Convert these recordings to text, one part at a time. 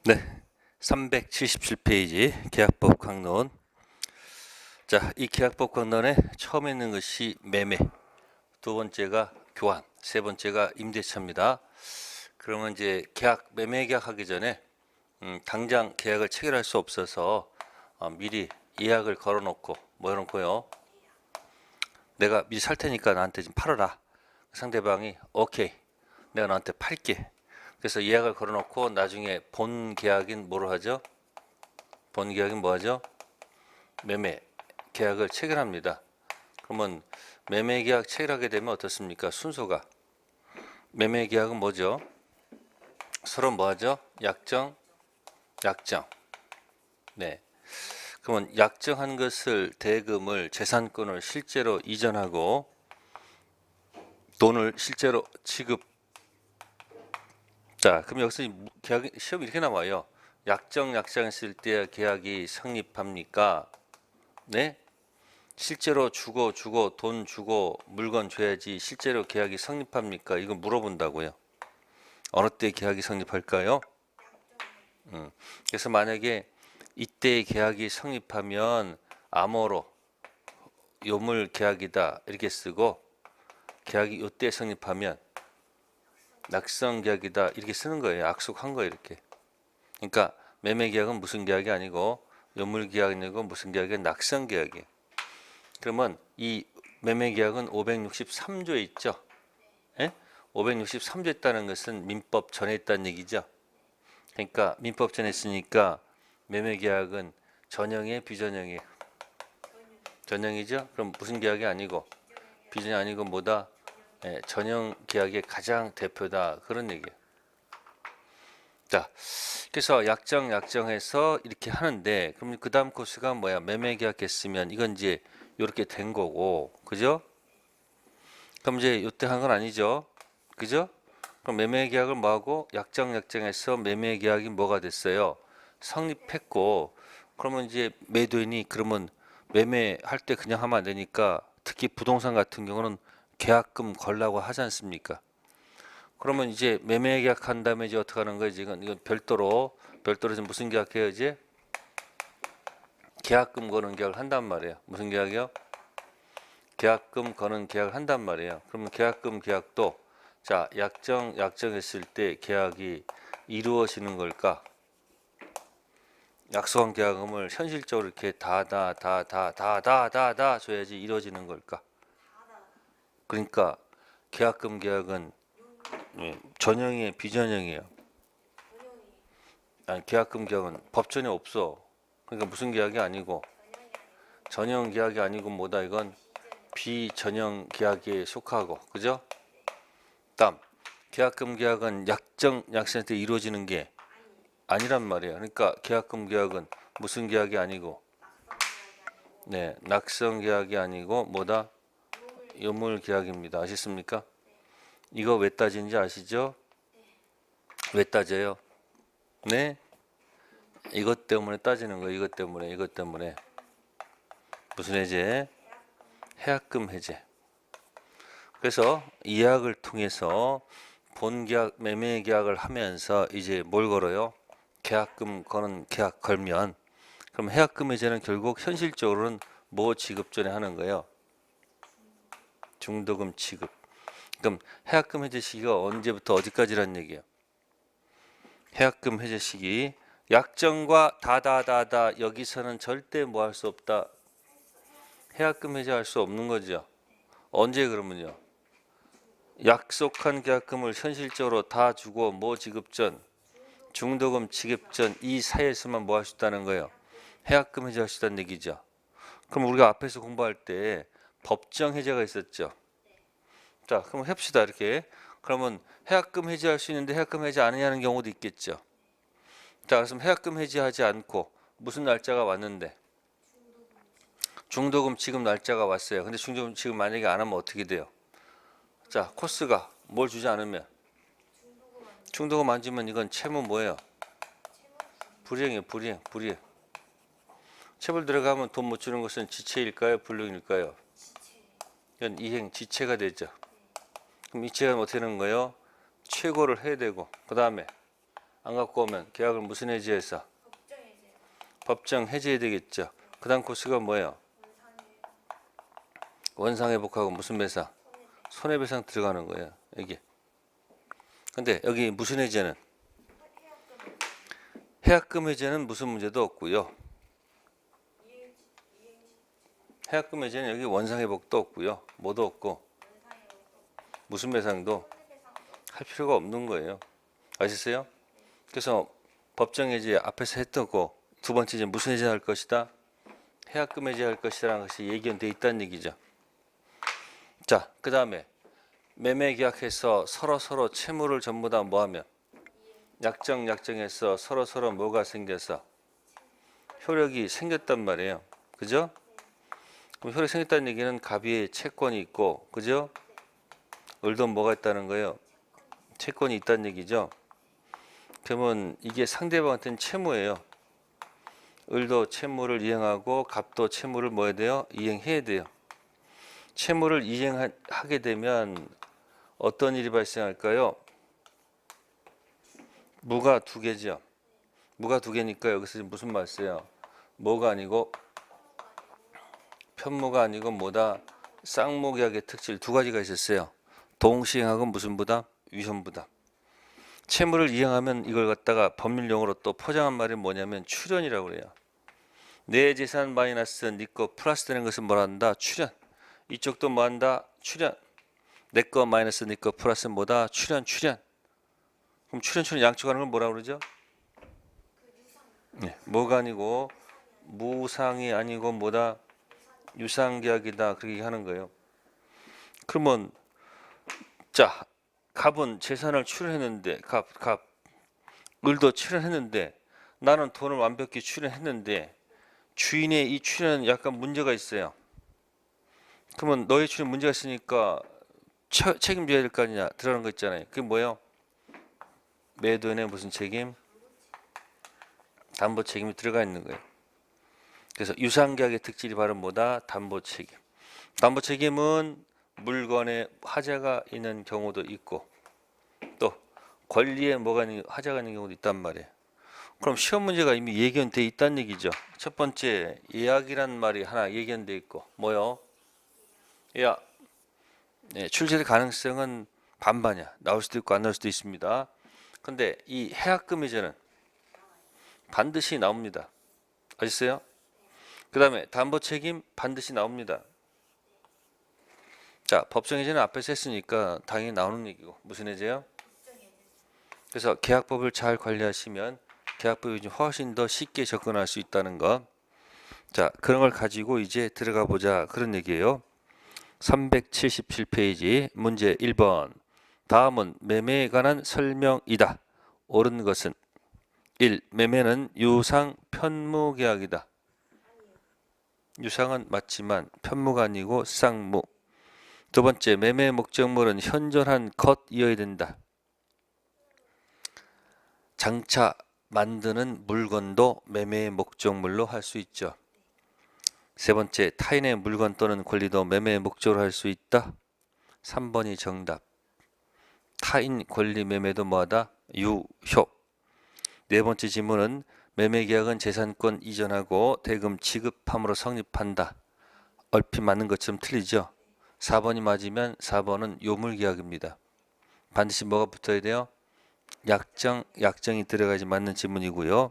네, 377페이지 계약법 강론. 자, 이 계약법 강론에 처음에 있는 것이 매매, 두 번째가 교환, 세 번째가 임대차입니다. 그러면 이제 매매 계약하기 전에 당장 계약을 체결할 수 없어서 미리 예약을 걸어놓고 뭐 해놓고요. 내가 미리 살 테니까 나한테 좀 팔아라. 상대방이 오케이, 내가 너한테 팔게. 그래서 예약을 걸어놓고 나중에 본 계약인 뭐로 하죠? 본 계약인 뭐 하죠? 매매 계약을 체결합니다. 그러면 매매 계약 체결하게 되면 어떻습니까? 순서가 매매 계약은 뭐죠? 서로 뭐 하죠? 약정. 네. 그러면 약정한 것을 대금을 재산권을 실제로 이전하고 돈을 실제로 지급. 자, 그럼 여기서 계약 시험이 이렇게 나와요. 약정했을 때 계약이 성립합니까? 네? 실제로 주고 돈 주고 물건 줘야지 실제로 계약이 성립합니까? 이거 물어본다고요. 어느 때 계약이 성립할까요? 그래서 만약에 이때 계약이 성립하면 암호로 요물 계약이다 이렇게 쓰고, 계약이 이때 성립하면 낙성 계약이다 이렇게 쓰는 거예요. 약속한 거예요, 이렇게. 그러니까 매매 계약은 무슨 계약이 아니고 요물 계약이고 무슨 계약이 낙성 계약이에요. 그러면 이 매매 계약은 563조에 있죠. 예? 563조에 있다는 것은 민법 전에 있다는 얘기죠. 그러니까 민법 전에 있으니까 매매 계약은 전형이에요, 비전형이에요? 전형이죠. 그럼 무슨 계약이 아니고 비전이 아니고 뭐다? 예, 전형 계약의 가장 대표다, 그런 얘기예요. 자, 그래서 약정해서 이렇게 하는데, 그럼 그 다음 코스가 뭐야? 매매 계약했으면 이건 이제 이렇게 된 거고, 그죠? 그럼 이제 이때 한 건 아니죠, 그죠? 그럼 매매 계약을 뭐하고 약정해서 매매 계약이 뭐가 됐어요? 성립했고, 그러면 이제 매도인이 그러면 매매할 때 그냥 하면 안 되니까, 특히 부동산 같은 경우는 계약금 걸라고 하지 않습니까? 그러면 이제 매매 계약한 다음에 이제 어떻게 하는 거예요? 이건 별도로 지금 무슨 계약해요? 이제 계약금 거는 계약을 한단 말이에요. 무슨 계약이요? 계약금 거는 계약을 한단 말이에요. 그러면 계약금 계약도, 자, 약정했을 때 계약이 이루어지는 걸까? 약속한 계약금을 현실적으로 이렇게 다 줘야지 이루어지는 걸까? 그러니까 계약금 계약은 전형이에요, 비전형이에요? 아니, 계약금 계약은 법전에 없어. 그러니까 무슨 계약이 아니고 전형 계약이 아니고 뭐다, 이건 비전형 계약에 속하고, 그죠? 다음, 계약금 계약은 약정할 때 이루어지는 게 아니란 말이에요. 그러니까 계약금 계약은 무슨 계약이 아니고, 네, 낙성 계약이 아니고 뭐다? 요물 계약입니다. 아시습니까? 이거 왜 따지는지 아시죠? 왜 따져요? 네? 이것 때문에 따지는 거예요. 이것 때문에. 무슨 해제? 해약금 해제. 그래서 이 계약을 통해서 본 계약, 매매 계약을 하면서 이제 뭘 걸어요? 계약금 거는 계약 걸면, 그럼 해약금 해제는 결국 현실적으로는 뭐 지급 전에 하는 거예요? 중도금 지급. 그럼 해약금 해제 시기가 언제부터 어디까지란 얘기예요? 해약금 해제 시기 약정과 다다다다 여기서는 절대 뭐 할 수 없다. 해약금 해제할 수 없는 거죠. 언제 그러면요? 약속한 계약금을 현실적으로 다 주고 뭐 지급 전, 중도금 지급 전 이 사이에서만 뭐 할 수 있다는 거예요? 해약금 해제할 수 있다는 얘기죠. 그럼 우리가 앞에서 공부할 때 법정 해제가 있었죠. 자, 그럼 합시다, 이렇게. 그러면 해약금 해제할 수 있는데 해약금 해제 안 하냐는 경우도 있겠죠. 자, 그래서 해약금 해제하지 않고 무슨 날짜가 왔는데 중도금 지급 날짜가 왔어요. 근데 중도금 지급 만약에 안 하면 어떻게 돼요? 자, 코스가 뭘 주지 않으면 중도금 안 주면 이건 채무 뭐예요? 불이행이에요. 불이행. 체불 들어가면 돈 못 주는 것은 지체일까요? 불능일까요? 이건 이행 지체가 되죠. 그럼 이체가 어떻게 되는 거예요? 최고를 해야 되고, 그 다음에 안 갖고 오면 계약을 무슨 해지해서? 법정 해지해야 되겠죠. 그 다음 코스가 뭐예요? 원상회복하고 무슨 배상? 손해배상 들어가는 거예요. 여기. 근데 여기 무슨 해제는? 해약금 해제는 무슨 문제도 없고요. 해약금 해제는 여기 원상회복도 없고요. 뭐도 없고 무슨 배상도 할 필요가 없는 거예요. 아시겠어요? 그래서 법정 해제 앞에서 했던 거 두 번째 이제 무슨 해제할 것이다? 해약금 해제할 것이라는 것이 예견돼 있다는 얘기죠. 자, 그 다음에 매매 계약해서 서로 채무를 전부 다 뭐하면 약정해서 서로 뭐가 생겨서 효력이 생겼단 말이에요. 그죠? 그럼 효력이 생겼다는 얘기는 갑이의 채권이 있고, 그죠? 을도 뭐가 있다는 거예요? 채권이 있다는 얘기죠. 그러면 이게 상대방한테는 채무예요. 을도 채무를 이행하고 갑도 채무를 뭐 해야 돼요? 이행해야 돼요. 채무를 이행하게 되면 어떤 일이 발생할까요? 무가 두 개죠. 무가 두 개니까 여기서 무슨 말 써요? 뭐가 아니고 편무가 아니고 뭐다? 쌍무계약의 특질 두 가지가 있었어요. 동시행하고 무슨 부담? 위험부담. 채무를 이행하면 이걸 갖다가 법률용어로 또 포장한 말이 뭐냐면 출연이라고 그래요. 내 재산 마이너스 네 거 플러스 되는 것은 뭐라 한다? 출연. 이쪽도 뭐 한다? 출연. 내 거 마이너스 네 거 플러스 뭐다? 출연. 그럼 출연 양측하는 걸 뭐라 그러죠? 네, 뭐가 아니고 무상이 아니고 뭐다? 유상계약이다. 그렇게 하는 거예요. 그러면 자, 갑은 재산을 출연했는데 갑 을도 출연했는데 나는 돈을 완벽히 출연했는데 주인의 이 출연은 약간 문제가 있어요. 그러면 너의 출연 문제가 있으니까 책임져야 될 거 아니냐 들어가는 거 있잖아요. 그게 뭐예요? 매도인의 무슨 책임? 담보 책임이 들어가 있는 거예요. 그래서 유상계약의 특질이 바로 뭐다? 담보 책임. 담보 책임은 물건에 하자가 있는 경우도 있고 또 권리에 뭐가 있는 하자가 있는 경우도 있단 말이에요. 그럼 시험 문제가 이미 예견돼 있다는 얘기죠. 첫 번째 예약이란 말이 하나 예견돼 있고 뭐요? 예약. 네, 출제될 가능성은 반반이야. 나올 수도 있고 안 나올 수도 있습니다. 근데 이 해약금 이제는 반드시 나옵니다. 아셨어요? 그 다음에 담보 책임 반드시 나옵니다. 자, 법정 해제는 앞에서 했으니까 당연히 나오는 얘기고 무슨 해제요? 그래서 계약법을 잘 관리하시면 계약법이 훨씬 더 쉽게 접근할 수 있다는 것. 자, 그런 걸 가지고 이제 들어가 보자 그런 얘기예요. 377페이지 문제 1번. 다음은 매매에 관한 설명이다. 옳은 것은 1. 매매는 유상 편무 계약이다. 유상은 맞지만 편무가 아니고 쌍무. 두 번째, 매매 목적물은 현존한 것이어야 된다. 장차 만드는 물건도 매매의 목적물로 할 수 있죠. 세 번째, 타인의 물건 또는 권리도 매매의 목적으로 할 수 있다. 3번이 정답. 타인 권리 매매도 뭐하다? 유효. 네 번째 질문은 매매계약은 재산권 이전하고 대금 지급함으로 성립한다. 얼핏 맞는 것처럼 틀리죠. 4번이 맞으면 4번은 요물계약입니다. 반드시 뭐가 붙어야 돼요? 약정이 들어가야지 맞는 질문이고요.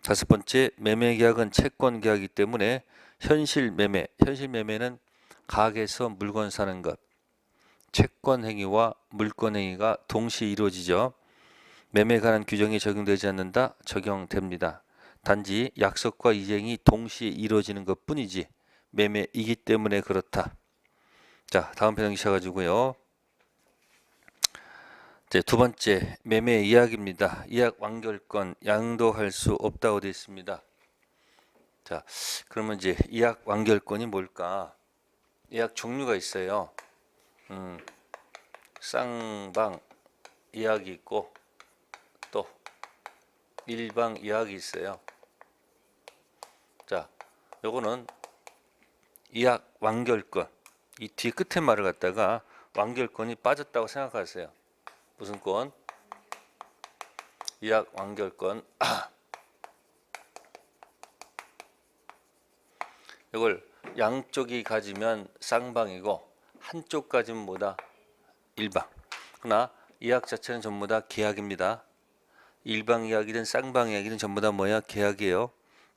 다섯 번째, 매매계약은 채권계약이기 때문에 현실매매는 가게에서 물건 사는 것, 채권행위와 물권행위가 동시에 이루어지죠. 매매에 관한 규정이 적용되지 않는다? 적용됩니다. 단지 약속과 이행이 동시에 이루어지는 것뿐이지 매매이기 때문에 그렇다. 자, 다음 편 넘기셔가지고요. 이제 두 번째 매매 이야기입니다. 이약 완결권 양도할 수 없다고 되어 있습니다. 자, 그러면 이제 이약 완결권이 뭘까? 이약 종류가 있어요. 쌍방 이약이 있고 또 일방 이약이 있어요. 자, 요거는 이약 완결권. 이 뒤 끝에 말을 갖다가 완결권이 빠졌다고 생각하세요. 무슨 권? 예약 완결권 이걸 양쪽이 가지면 쌍방이고 한쪽 가지면 뭐다? 일방. 그러나 예약 자체는 전부 다 계약입니다. 일방 예약이든 쌍방 예약이든 전부 다 뭐야? 계약이에요.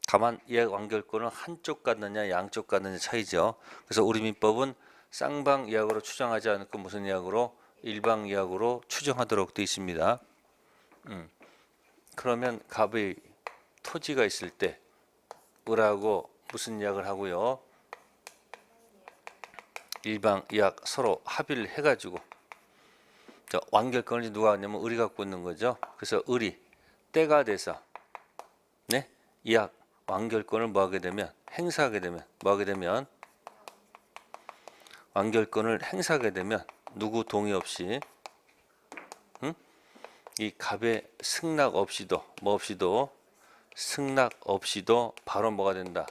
다만 예약 완결권은 한쪽 갖느냐 양쪽 갖느냐 차이죠. 그래서 우리 민법은 쌍방 예약으로 추정하지 않고 무슨 예약으로? 일방 예약으로 추정하도록 되어 있습니다. 그러면 갑의 토지가 있을 때 을하고 무슨 예약을 하고요? 일방 예약 서로 합의를 해가지고 완결권을 누가 갖냐면 을이 갖고 있는 거죠. 그래서 을이 때가 돼서 네 예약 완결권을 뭐하게 되면 행사하게 되면 뭐하게 되면 완결권을 행사하게 되면 누구 동의 없이 이 갑의 승낙 없이도 뭐 없이도 승낙 없이도 바로 뭐가 된다.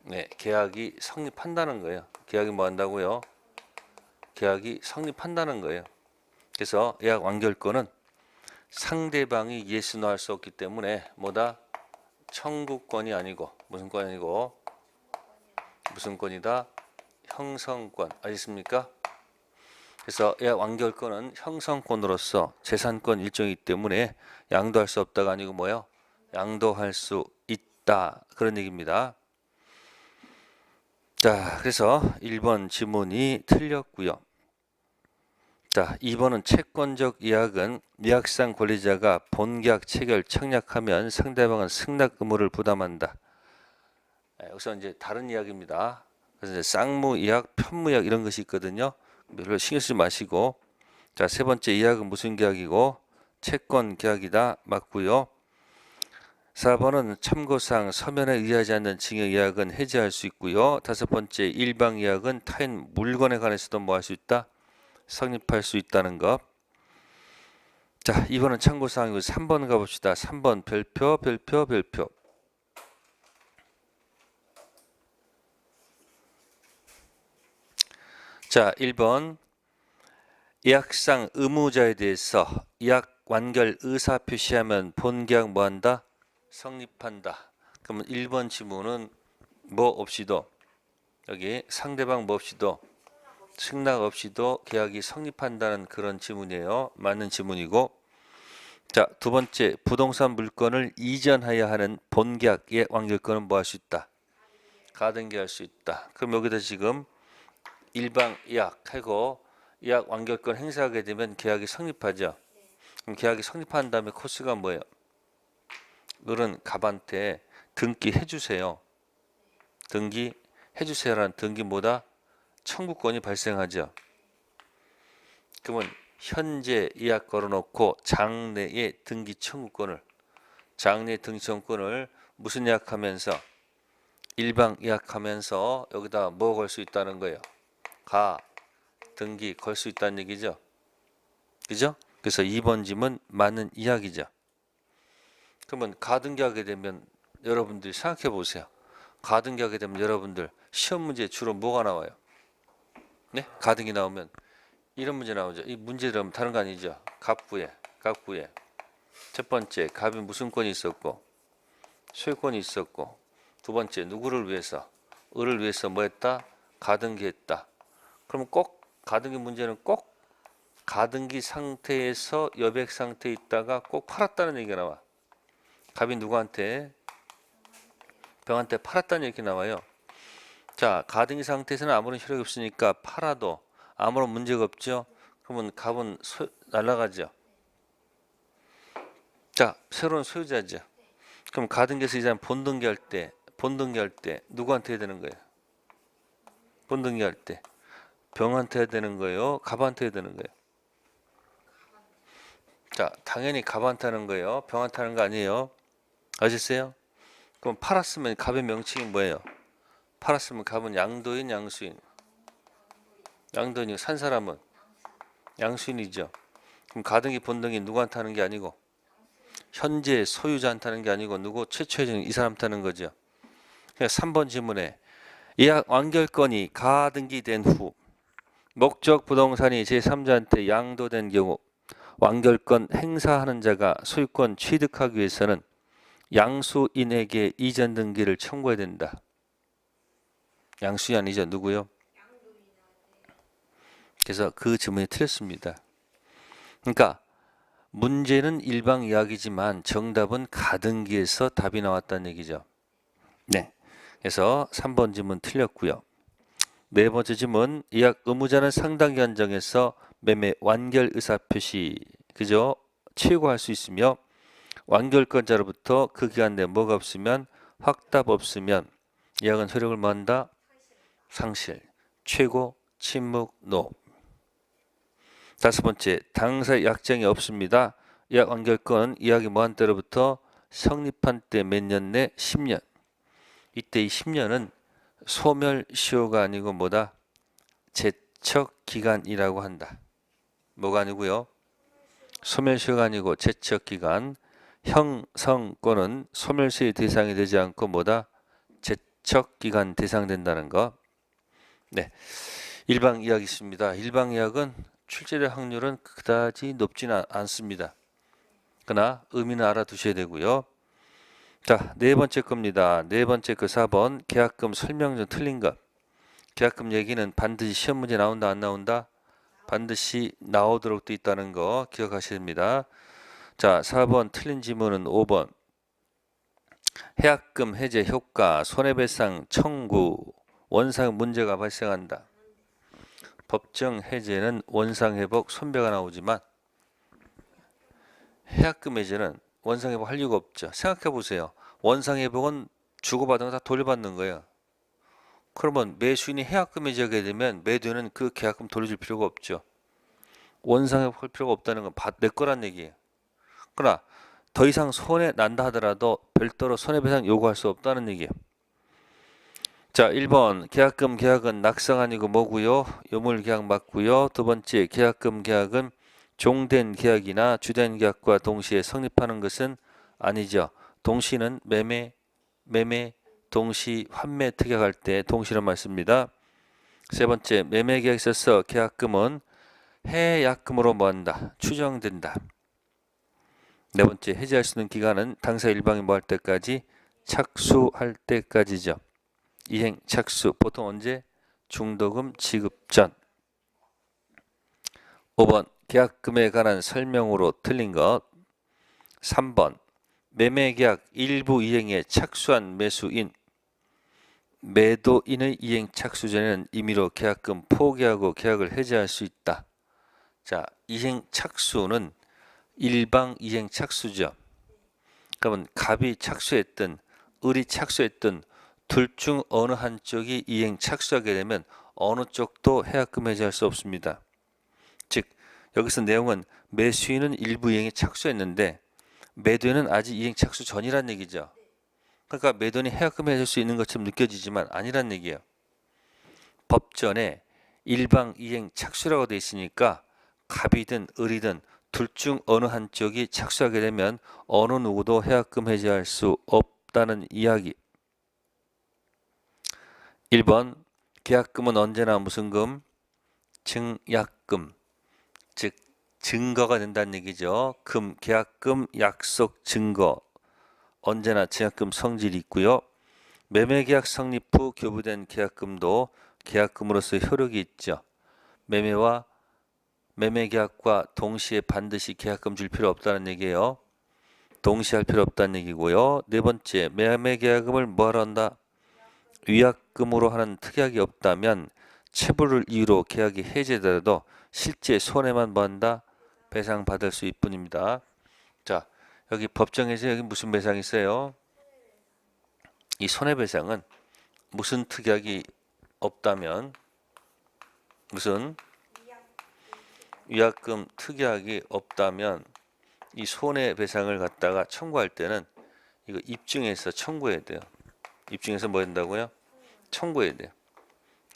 네, 계약이 성립한다는 거예요. 계약이 뭐 한다고요? 계약이 성립한다는 거예요. 그래서 예약 완결권은 상대방이 yes, no 할 수 없기 때문에 뭐다? 청구권이 아니고 무슨 권이 아니고 무슨 권이다? 형성권. 아시겠습니까? 그래서 예약 완결권은 형성권으로서 재산권 일종이기 때문에 양도할 수 없다가 아니고 뭐요? 양도할 수 있다. 그런 얘기입니다. 자, 그래서 1번 지문이 틀렸고요. 자, 2번은 채권적 예약은 예약상 권리자가 본계약 체결 청약하면 상대방은 승낙 의무를 부담한다. 여기서 이제 다른 이야기입니다. 그래서 이제 쌍무 예약, 편무 예약 이런 것이 있거든요. 별로 신경 쓰지 마시고. 자, 세 번째 예약은 무슨 계약이고? 채권 계약이다. 맞고요. 4번은 참고사항 서면에 의하지 않는 증여 예약은 해지할 수 있고요. 다섯 번째 일방 예약은 타인 물건에 관해서도 뭐 할 수 있다? 성립할 수 있다는 것. 자, 2번은 참고사항이고 3번 가봅시다. 3번 별표. 자, 1번 예약상 의무자에 대해서 예약 완결 의사 표시하면 본계약 뭐한다? 성립한다. 그러면 1번 지문은 뭐 없이도 여기 상대방 뭐 없이도 승낙 없이도 계약이 성립한다는 그런 지문이에요. 맞는 지문이고. 자, 두 번째 부동산 물건을 이전하여 하는 본계약의 완결권은 뭐 할 수 있다? 가등기할 수 있다. 그럼 여기다 지금 일방 예약하고 예약 완결권 행사하게 되면 계약이 성립하죠. 그럼 계약이 성립한 다음에 코스가 뭐예요? 을은 갑한테 등기해 주세요. 등기해 주세요라는 등기 뭐다? 청구권이 발생하죠. 그러면 현재 예약 걸어놓고 장래의 등기 청구권을 무슨 예약하면서 일방 예약하면서 여기다 뭐 걸 수 있다는 거예요? 등기 걸 수 있다는 얘기죠. 그죠? 그래서 2번 짐은 맞는 이야기죠. 그러면 가등기하게 되면 여러분들이 생각해 보세요. 가등기하게 되면 여러분들 시험 문제에 주로 뭐가 나와요? 네? 가등기 나오면 이런 문제 나오죠. 이 문제들은 다른 거 아니죠. 갑구에. 첫 번째 갑이 무슨 권이 있었고 소유권이 있었고, 두 번째 누구를 위해서? 을을 위해서 뭐 했다? 가등기했다. 그러면 꼭 가등기 문제는 꼭 가등기 상태에서 여백 상태에 있다가 꼭 팔았다는 얘기가 나와. 갑이 누구한테? 병한테 팔았다는 얘기 나와요. 자, 가등기 상태에서는 아무런 효력이 없으니까 팔아도 아무런 문제가 없죠. 그러면 갑은 날아가죠. 자, 새로운 소유자죠. 그럼 가등기에서 이 사람 본등기할 때 누구한테 해야 되는 거예요? 본등기할 때 병한테 해야 되는 거예요? 갑한테 해야 되는 거예요? 자, 당연히 갑한테 하는 거예요. 병한테 하는 거 아니에요. 아셨어요? 그럼 팔았으면 갑의 명칭이 뭐예요? 팔았으면 갑은 양도인, 양수인. 양도인이고 산 사람은 양수인이죠. 그럼 가등기 본등기 누구한테 하는 게 아니고 현재 소유자한테 하는 게 아니고 누구? 최초의 이 사람한테 하는 거죠. 그러니까 3번 질문에 예약 완결권이 가등기된 후 목적 부동산이 제3자한테 양도된 경우 완결권 행사하는 자가 소유권 취득하기 위해서는 양수인에게 이전 등기를 청구해야 된다. 양수인 이전 누구요? 그래서 그 지문이 틀렸습니다. 그러니까 문제는 일방 이야기지만 정답은 가등기에서 답이 나왔다는 얘기죠. 네. 그래서 3번 지문 틀렸고요. 네 번째 지문, 이약 의무자는 상당 기간 정해서 매매 완결 의사 표시, 그죠? 최고할 수 있으며 완결권자로부터 그 기간 내에 뭐가 없으면 확답 없으면 이약은 효력을 뭐한다? 상실, 최고, 침묵, 노. 다섯 번째, 당사의 약정이 없습니다. 이약 완결권 이약이 뭐한 때로부터 성립한 때 몇 년 내 10년. 이때 이 10년은 소멸시효가 아니고 뭐다? 제척기간이라고 한다. 뭐가 아니고요? 소멸시효가 아니고 제척기간. 형성권은 소멸시효의 대상이 되지 않고 뭐다? 제척기간 대상된다는 거. 네, 일방이약 있습니다. 일방이약은 출제될 확률은 그다지 높지는 않습니다. 그러나 의미는 알아두셔야 되고요. 자, 네 번째 겁니다. 네 번째 그 4번 계약금 설명전 틀린 것. 계약금 얘기는 반드시 시험 문제 나온다 안 나온다? 반드시 나오도록 돼 있다는 거 기억하셔야 됩니다. 자, 4번 틀린 지문은 5번. 해약금 해제 효과, 손해배상 청구, 원상 문제가 발생한다. 법정 해제는 원상회복, 손배가 나오지만 해약금 해제는 원상회복 할 이유가 없죠. 생각해 보세요. 원상회복은 주고받은 거 다 돌려받는 거예요. 그러면 매수인이 해약금 해제하게 되면 매도인은 그 계약금 돌려줄 필요가 없죠. 원상회복 할 필요가 없다는 건 내 거란 얘기예요. 그러나 더 이상 손해 난다 하더라도 별도로 손해배상 요구할 수 없다는 얘기예요. 자, 1번 계약금 계약은 낙상 아니고 뭐고요? 요물계약 맞고요. 두 번째 계약금 계약은 종된 계약이나 주된 계약과 동시에 성립하는 것은 아니죠. 동시는 매매, 동시, 환매 특약할 때 동시란 말씀입니다. 세 번째 매매 계약에 있어서 계약금은 해약금으로 뭐한다? 추정된다. 네 번째 해지할 수 있는 기간은 당사 일방이 뭐 할 때까지? 착수할 때까지죠. 이행 착수 보통 언제? 중도금 지급 전. 5번 계약금에 관한 설명으로 틀린 것. 3번 매매계약 일부 이행에 착수한 매수인. 매도인의 이행 착수 전에는 임의로 계약금 포기하고 계약을 해지할 수 있다. 자, 이행 착수는 일방 이행 착수죠. 그러면 갑이 착수했든 을이 착수했든 둘 중 어느 한쪽이 이행 착수하게 되면 어느 쪽도 해약금 해지할 수 없습니다. 즉 여기서 내용은 매수인은 일부 이행에 착수했는데 매도인은 아직 이행 착수 전이란 얘기죠. 그러니까 매도인이 해약금 해줄 수 있는 것처럼 느껴지지만 아니란 얘기예요. 법전에 일방 이행 착수라고 돼 있으니까 갑이든 을이든 둘 중 어느 한쪽이 착수하게 되면 어느 누구도 해약금 해지할 수 없다는 이야기. 1번 계약금은 언제나 무슨 금? 증약금. 즉 증거가 된다는 얘기죠. 금, 계약금, 약속, 증거. 언제나 증약금 성질이 있고요. 매매계약 성립 후 교부된 계약금도 계약금으로서 효력이 있죠. 매매와 매매계약과 동시에 반드시 계약금 줄 필요 없다는 얘기예요. 동시에 할 필요 없다는 얘기고요. 네 번째, 매매계약금을 뭐하러 한다? 위약금으로 하는 특약이 없다면 체불을 이유로 계약이 해제되더라도 실제 손해만 뭐한다? 배상받을 수 있을 뿐입니다. 자, 여기 법정에서 여기 무슨 배상이 있어요? 이 손해배상은 무슨 특약이 없다면 무슨 위약금 특약이 없다면 이 손해배상을 갖다가 청구할 때는 이거 입증해서 청구해야 돼요. 입증해서 뭐 한다고요? 청구해야 돼요.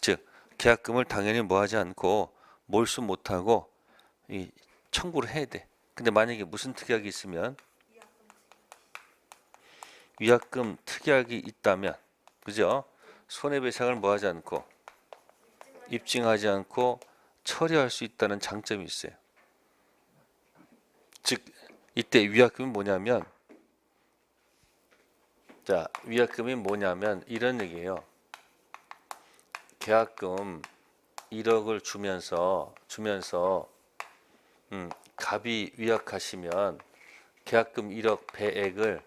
즉 계약금을 당연히 뭐 하지 않고 몰수 못하고 이 청구를 해야 돼. 근데 만약에 무슨 특약이 있으면 위약금 특약이 있다면 그죠? 손해배상을 뭐 하지 않고 입증하지 않고 처리할 수 있다는 장점이 있어요. 이때 위약금이 뭐냐면, 자, 위약금이 뭐냐면 이런 얘기예요. 계약금 1억을 주면서 갑이 위약하시면 계약금 1억 배액을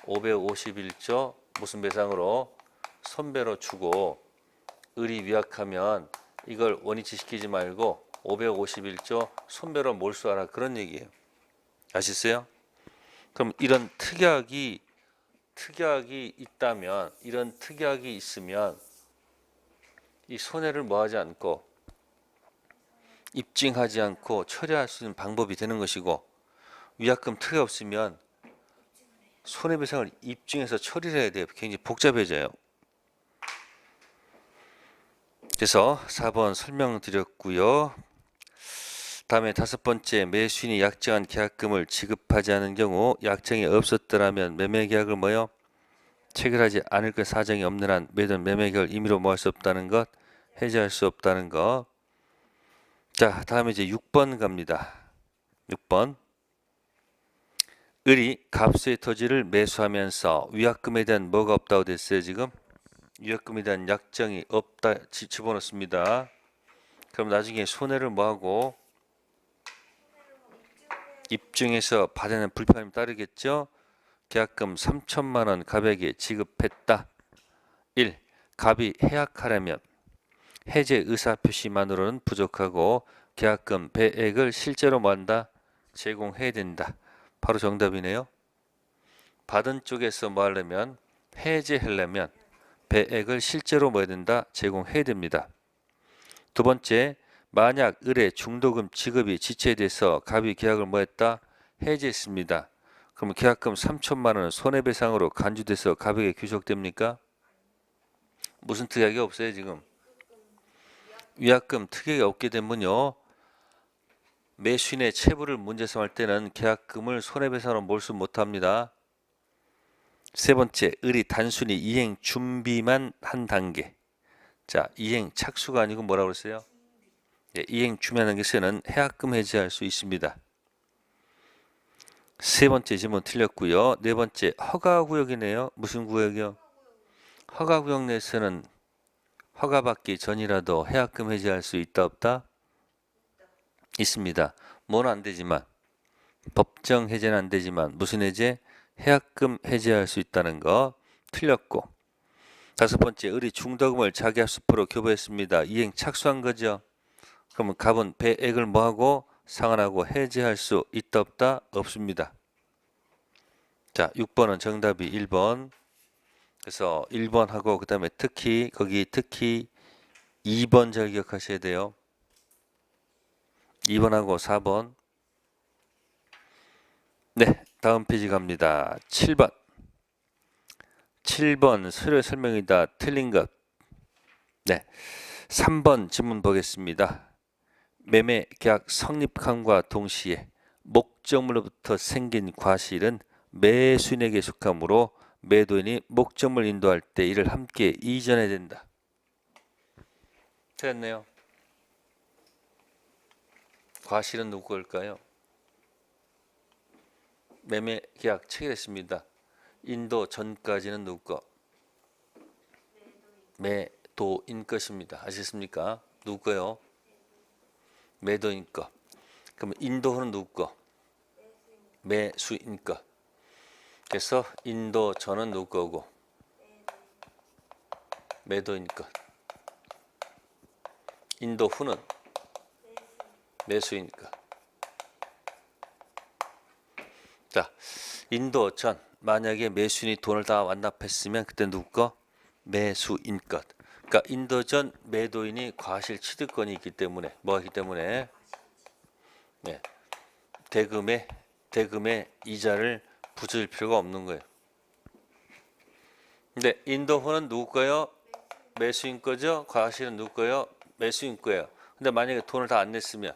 551조 무슨 배상으로 손배로 주고, 을이 위약하면 이걸 원위치 시키지 말고 551조 손배로 몰수하라, 그런 얘기예요. 아시겠어요? 그럼 이런 특약이 있다면, 이런 특약이 있으면 이 손해를 뭐하지 않고 입증하지 않고 처리할 수 있는 방법이 되는 것이고, 위약금 특약 없으면 손해배상을 입증해서 처리를 해야 돼요. 굉장히 복잡해져요. 그래서 4번 설명드렸고요. 다음에 5번째, 매수인이 약정한 계약금을 지급하지 않은 경우 약정이 없었더라면 매매계약을 뭐요? 체결하지 않을 것, 사정이 없는 한 매도는 매매계약을 임의로 뭐 할 수 없다는 것, 해지할 수 없다는 것. 자, 다음에 이제 6번 갑니다. 6번. 을이 갑수의 토지를 매수하면서 위약금에 대한 뭐가 없다고 됐어요? 지금 위약금에 대한 약정이 없다 집어넣습니다. 그럼 나중에 손해를 뭐하고 입증해서 받아내는 불편함이 따르겠죠. 계약금 3천만 원 갑에게 지급했다. 1. 갑이 해약하려면 해제 의사표시만으로는 부족하고 계약금 배액을 실제로 뭐한다? 제공해야 된다. 바로 정답이네요. 받은 쪽에서 뭐 하려면, 해제하려면 배액을 실제로 뭐 해야 된다? 제공해야 됩니다. 두 번째, 만약 을의 중도금 지급이 지체돼서 갑이 계약을 뭐 했다? 해제했습니다. 그럼 계약금 3천만 원은 손해배상으로 간주돼서 갑에게 귀속됩니까? 무슨 특약이 없어요 지금? 위약금 특약이 없게 되면요, 매수인의 채무를 문제 삼을 때는 계약금을 손해배상으로 몰수 못합니다. 세 번째, 을이 단순히 이행 준비만 한 단계. 자, 이행 착수가 아니고 뭐라고 그랬어요? 예, 이행 준비하는 것에는 해약금 해지할 수 있습니다. 세 번째 질문 틀렸고요. 네 번째, 허가구역이네요. 무슨 구역이요? 허가구역 내에서는 허가받기 전이라도 해약금 해지할 수 있다 없다? 있습니다. 뭐는 안 되지만, 법정 해제는 안 되지만 무슨 해제? 해약금 해지할 수 있다는 거 틀렸고. 다섯 번째, 을이 중도금을 자기 합수표로 교부했습니다. 이행 착수한 거죠. 그러면 갑은 배액을 뭐하고 상환하고 해지할 수 있다 없다? 없습니다. 자, 6번은 정답이 1번. 그래서 1번하고 그 다음에 특히 2번 잘 기억하셔야 돼요. 2번하고 4번. 네, 다음 페이지 갑니다. 7번. 7번 서류 설명이다. 틀린 것. 네, 3번 질문 보겠습니다. 매매 계약 성립함과 동시에 목적물로부터 생긴 과실은 매수인에게 속하므로 매도인이 목적물 인도할 때 이를 함께 이전해야 된다. 틀렸네요. 과실은 누구 걸까요? 매매 계약 체결했습니다. 인도 전까지는 누구 거? 매도인 것입니다. 아시겠습니까? 누구 거요? 매도인 거. 그럼 인도 후는 누구 거? 매수인 거. 그래서 인도 전은 누구 거고? 매도인 것. 인도 후는 매수인 것. 자, 인도 전 만약에 매수인이 돈을 다 완납했으면 그때 누구 거? 매수인 것. 그러니까 인도 전 매도인이 과실 취득권이 있기 때문에 뭐가 있기 때문에 네, 대금의 이자를 부질 필요가 없는 거예요. 근데 인도 후는 누구 거요? 매수인 거죠. 과실은 누구 거요? 매수인 거예요. 근데 만약에 돈을 다 안 냈으면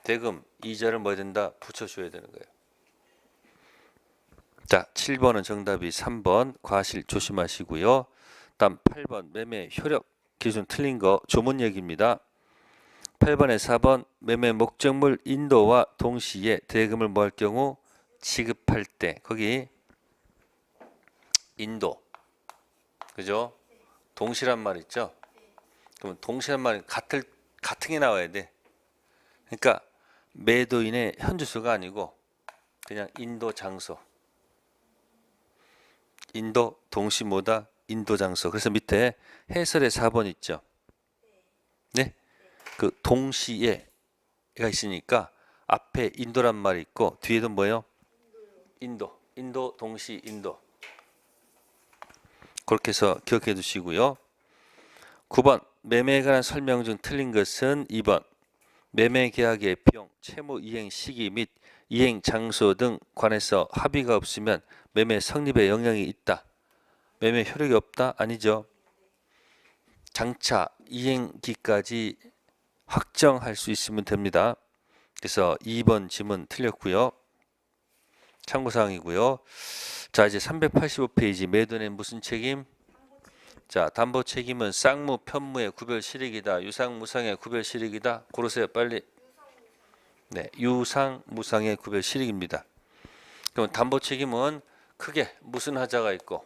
대금 이자를 뭐 해야 된다? 붙여줘야 되는 거예요. 자, 7번은 정답이 3번 과실 조심하시고요. 다음 8번 매매 효력 기준 틀린 거 조문 얘기입니다. 8번에 4번 매매 목적물 인도와 동시에 대금을 뭐 할 경우 지급할 때 거기 인도 그죠? 동시란 말 있죠? 그럼 동시란 말이 같은 게 나와야 돼. 그러니까 매도인의 현주소가 아니고 그냥 인도 장소. 인도 동시 뭐다? 인도 장소. 그래서 밑에 해설의 4번 있죠. 네? 그 동시에가 있으니까 앞에 인도란 말이 있고 뒤에도 뭐예요? 인도 동시 인도. 그렇게 해서 기억해 두시고요. 9번 매매에 관한 설명 중 틀린 것은 2번 매매 계약의 비용, 채무 이행 시기 및 이행 장소 등 관해서 합의가 없으면 매매 성립에 영향이 있다. 매매 효력이 없다? 아니죠. 장차 이행기까지 확정할 수 있으면 됩니다. 그래서 2번 지문 틀렸고요. 참고사항이고요. 자, 이제 385페이지 매도인의 무슨 책임? 자, 담보 책임은 쌍무, 편무의 구별 실익이다. 유상, 무상의 구별 실익이다. 고르세요, 빨리. 네, 유상, 무상의 구별 실익입니다. 그럼 담보 책임은 크게 무슨 하자가 있고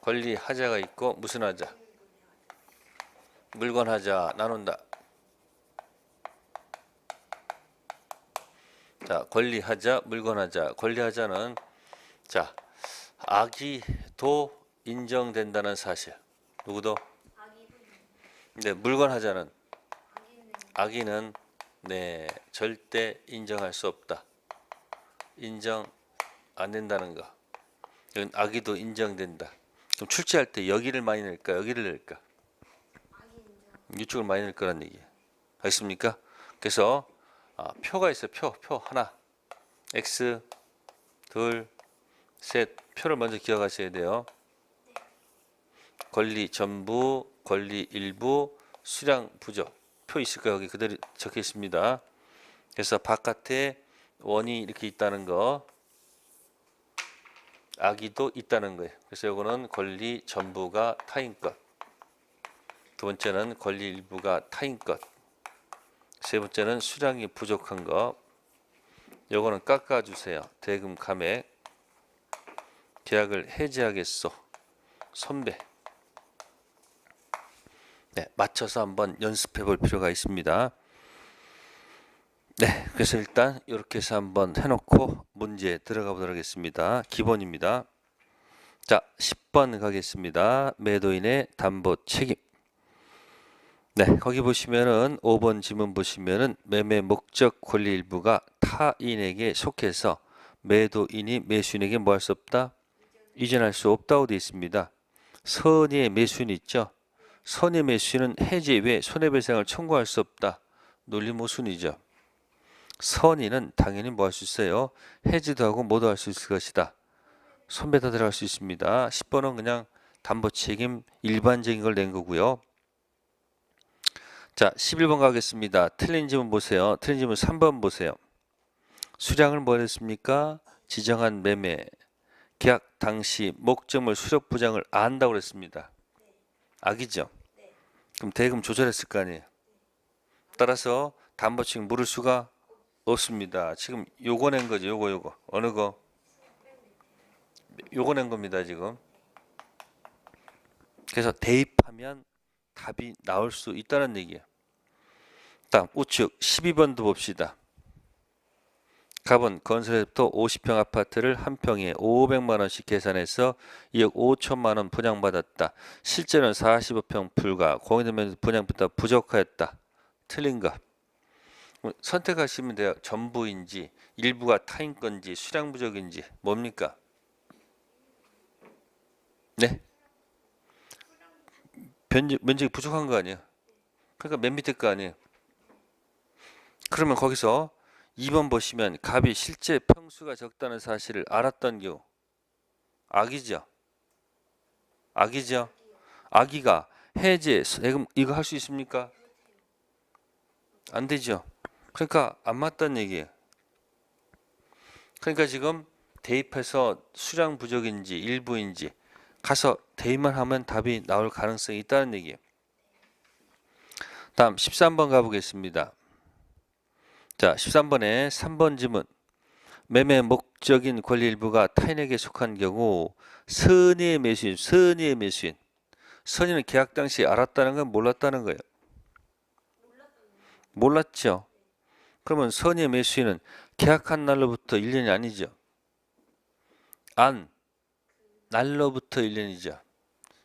권리 하자가 있고 무슨 하자? 물건 하자 나눈다. 자, 권리 하자, 물건 하자. 권리 하자는 자, 악의도 인정된다는 사실. 누구도? 네, 물건 하자는 악의는 네, 절대 인정할 수 없다. 인정 안 된다는 거. 이건 악의도 인정된다. 그럼 출제할 때 여기를 많이 낼까? 여기를 낼까? 이쪽을 많이 낼 거란 얘기예요. 알겠습니까? 그래서 표가 있어요. 표 하나. X 둘 셋. 표를 먼저 기억하셔야 돼요. 권리 전부, 권리 일부, 수량 부족. 표 있을 거예요. 여기 그대로 적혀 있습니다. 그래서 바깥에 원이 이렇게 있다는 거, 악의도 있다는 거예요. 그래서 이거는 권리 전부가 타인 것. 두 번째는 권리 일부가 타인 것. 세 번째는 수량이 부족한 거. 요거는 깎아주세요. 대금 감액. 계약을 해지하겠소. 선배. 네, 맞춰서 한번 연습해 볼 필요가 있습니다. 네, 그래서 일단 이렇게 해서 한번 해놓고 문제 들어가 보도록 하겠습니다. 기본입니다. 자, 10번 가겠습니다. 매도인의 담보 책임. 네, 거기 보시면은 5번 지문 보시면은 매매 목적 권리 일부가 타인에게 속해서 매도인이 매수인에게 뭐 할 수 없다? 이전할 수 없다고 되어 있습니다. 선의의 매수인 있죠? 선의 매수인은 해지 외 손해배상을 청구할 수 없다. 논리 모순이죠. 선의는 당연히 뭐 할 수 있어요? 해지도 하고 뭐도 할 수 있을 것이다. 손배다 들어갈 수 있습니다. 10번은 그냥 담보 책임 일반적인 걸 낸 거고요. 자, 11번 가겠습니다. 틀린 지문 보세요. 틀린 지문 3번 보세요. 수량을 뭐 했습니까? 지정한 매매 계약 당시 목적물 수력 부장을 안다고 그랬습니다. 악이죠. 그럼 대금 조절했을 거 아니에요. 따라서 담보 책임 물을 수가 없습니다. 지금 요거 낸 거죠. 요거 어느 거? 요거 낸 겁니다. 지금. 그래서 대입하면 답이 나올 수 있다는 얘기예요. 다음 우측 12번도 봅시다. 갑은 건설회부터 50평 아파트를 한 평에 500만 원씩 계산해서 2억 5천만 원 분양받았다. 실제는 45평 불가. 공인되면 분양보다 부족하였다. 틀린 거. 선택하시면 돼요. 전부인지 일부가 타인 건지 수량 부족인지 뭡니까? 네? 면적이 부족한 거 아니에요? 그러니까 맨 밑에 거 아니에요? 그러면 거기서 2번 보시면 갑이 실제 평수가 적다는 사실을 알았던 경우 악이죠. 악이죠. 악이가 해제 세금 이거 할 수 있습니까? 안 되죠. 그러니까 안 맞다는 얘기예요. 그러니까 지금 대입해서 수량 부족인지 일부인지 가서 대입만 하면 답이 나올 가능성이 있다는 얘기예요. 다음 13번 가보겠습니다. 자, 13번에 3번 지문. 매매 목적인 권리 일부가 타인에게 속한 경우 선의의 매수인, 선의의 매수인. 선의는 계약 당시 알았다는 건 몰랐다는 거예요. 몰랐죠. 그러면 선의의 매수인은 계약한 날로부터 1년이 아니죠. 날로부터 1년이죠.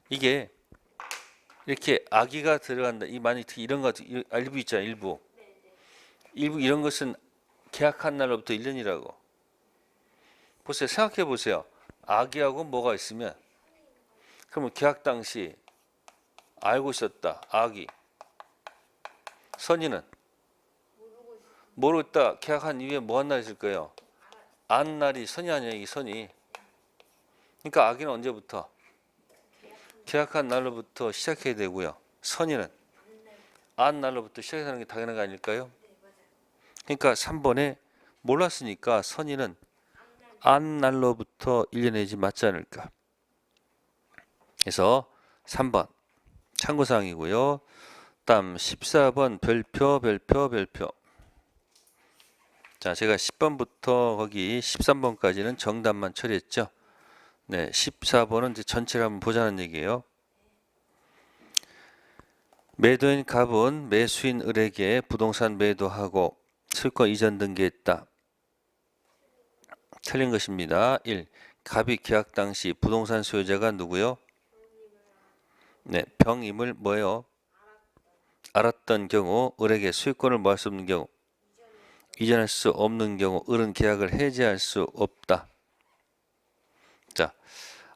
이게 이렇게 악의가 들어간다. 이 만약 특히 이런 거 일부 있잖아요. 일부 이런 것은 계약한 날로부터 1년이라고. 보세요. 생각해 보세요. 악의하고 뭐가 있으면 그러면 계약 당시 알고 있었다. 악의. 선의는 모르고 있다. 계약한 이후에 뭐 한 날 있을 거예요? 안 날이 선의 아니야. 이 선의. 그러니까 악의는 언제부터? 계약한 날로부터 시작해야 되고요. 선의는 안 날로부터 시작하는 게 당연한 거 아닐까요? 그러니까 3번에 몰랐으니까 선의는 안 날로부터 1년 내지 맞지 않을까. 그래서 3번 참고사항이고요. 다음 14번 별표. 자, 제가 10번부터 거기 13번까지는 정답만 처리했죠. 네, 14번은 이제 전체를 한번 보자는 얘기예요. 매도인 갑은 매수인 을에게 부동산 매도하고 소유권 이전 등기했다. 틀린 것입니다. 1. 갑이 계약 당시 부동산 소유자가 누구요? 네, 병임을 뭐예요? 알았던 경우 을에게 소유권을 뭐 할 수 없는 경우 이전할 수 없는 경우 을은 계약을 해지할 수 없다. 자,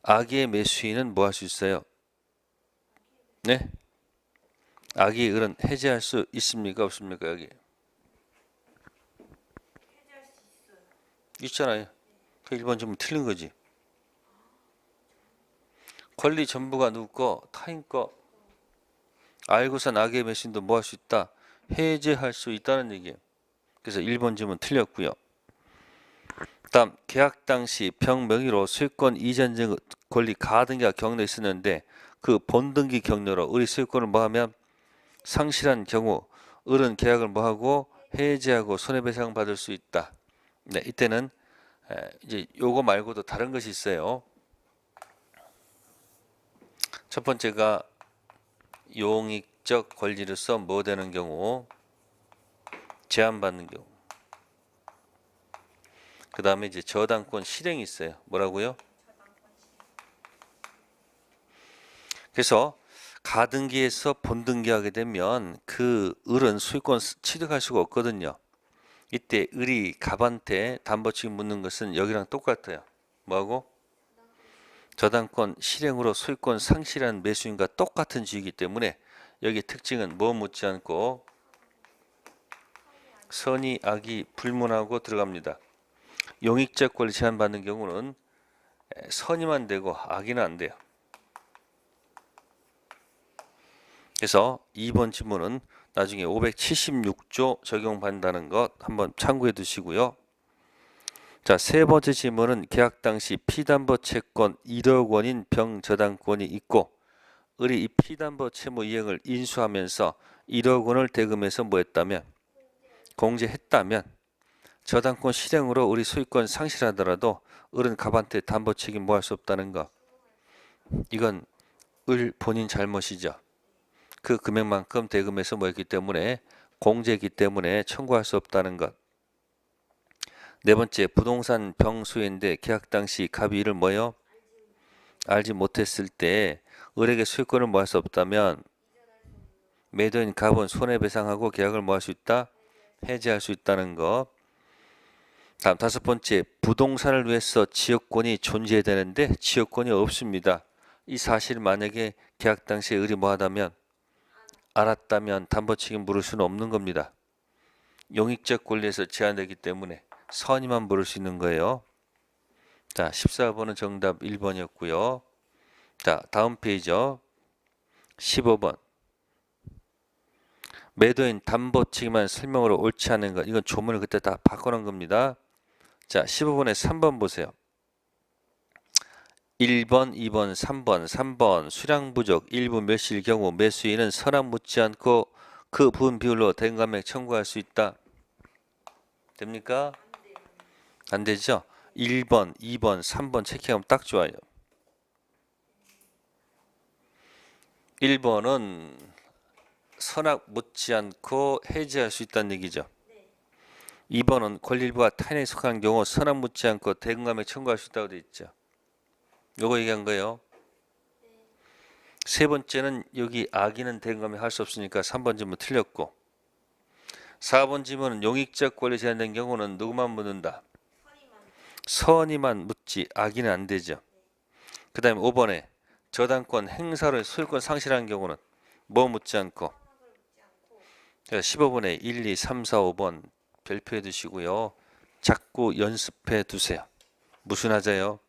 악의의 매수인은 뭐 할 수 있어요? 네? 악의 을은 해지할 수 있습니까? 없습니까? 여기 있잖아요. 그 1번 좀 틀린 거지. 권리 전부가 누구 거? 타인 거. 알고선 악의 매수인도 뭐 할 수 있다? 해지할 수 있다는 얘기예요. 그래서 1번 질문 틀렸고요. 다음 계약 당시 병 명의로 소유권 이전 등 권리 가등기가 경로에 있었는데 그 본등기 경로로 을이 소유권을 뭐하면 상실한 경우 을은 계약을 뭐하고 해지하고 손해배상 받을 수 있다. 네, 이때는 이제 요거 말고도 다른 것이 있어요. 첫 번째가 용익적 권리로서 뭐 되는 경우 제한받는 경우. 그 다음에 이제 저당권 실행이 있어요. 뭐라고요? 그래서 가등기에서 본등기하게 되면 그 을은 소유권 취득할 수가 없거든요. 이때 을이 갑한테 담보책임 묻는 것은 여기랑 똑같아요. 뭐하고? 저당권 실행으로 소유권 상실한 매수인과 똑같은 주의이기 때문에 여기 특징은 뭐 묻지 않고 선의, 악의 불문하고 들어갑니다. 용익적 권리 제한받는 경우는 선의만 되고 악의는 안 돼요. 그래서 2번 지문은 나중에 576조 적용받는다는 것 한번 참고해 두시고요. 자, 세 번째 질문은 계약 당시 피담보 채권 1억 원인 병저당권이 있고 을이 이 피담보 채무 이행을 인수하면서 1억 원을 대금해서 뭐 했다면 공제했다면 저당권 실행으로 우리 소유권 상실하더라도 을은 갑한테 담보 책임 뭐 할 수 없다는 거. 이건 을 본인 잘못이죠. 그 금액만큼 대금해서 뭐 했기 때문에 공제했기 때문에 청구할 수 없다는 것. 네 번째, 부동산 병소인데 계약 당시 갑이 이를 뭐요? 알지 못했을 때 을에게 소유권을 뭐 할 수 없다면 매도인 갑은 손해배상하고 계약을 뭐 할 수 있다? 해지할 수 있다는 것. 다음 다섯 번째, 부동산을 위해서 지역권이 존재해야 되는데 지역권이 없습니다. 이 사실을 만약에 계약 당시에 을이 뭐 하다면 알았다면 담보 책임 물을 수는 없는 겁니다. 용익적 권리에서 제한되기 때문에 선의만 물을 수 있는 거예요. 자, 14번은 정답 1번이었고요. 자, 다음 페이지요. 15번. 매도인 담보 책임한 설명으로 옳지 않은 것. 이건 조문을 그때 다 바꿔놓은 겁니다. 자, 15번에 3번 보세요. 1번, 2번, 3번, 3번 수량 부족 일부 멸실 경우 매수인은 선악 묻지 않고 그 부분 비율로 대금감액 청구할 수 있다. 됩니까? 안 되죠? 1번, 2번, 3번 체크하면 딱 좋아요. 1번은 선악 묻지 않고 해지할 수 있다는 얘기죠. 2번은 권리일부가 타인에 속한 경우 선악 묻지 않고 대금감액 청구할 수 있다고 되어 있죠. 요거 얘기한 거예요. 세 번째는 여기 악인은 대금감액 할 수 없으니까 3번 질문 틀렸고, 4번 질문은 용익적 권리 제한된 경우는 누구만 묻는다? 선의만 묻지 악인은 안 되죠. 그 다음에 5번에 저당권 행사를 소유권 상실한 경우는 뭐 묻지 않고, 15번에 1, 2, 3, 4, 5번 별표해 두시고요. 자꾸 연습해 두세요. 무슨 하자요?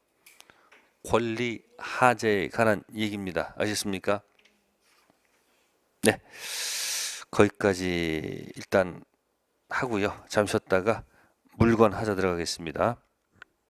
권리 하자에 관한 얘기입니다. 아셨습니까? 네, 거기까지 일단 하고요. 잠시 쉬었다가 물건 하자 들어가겠습니다.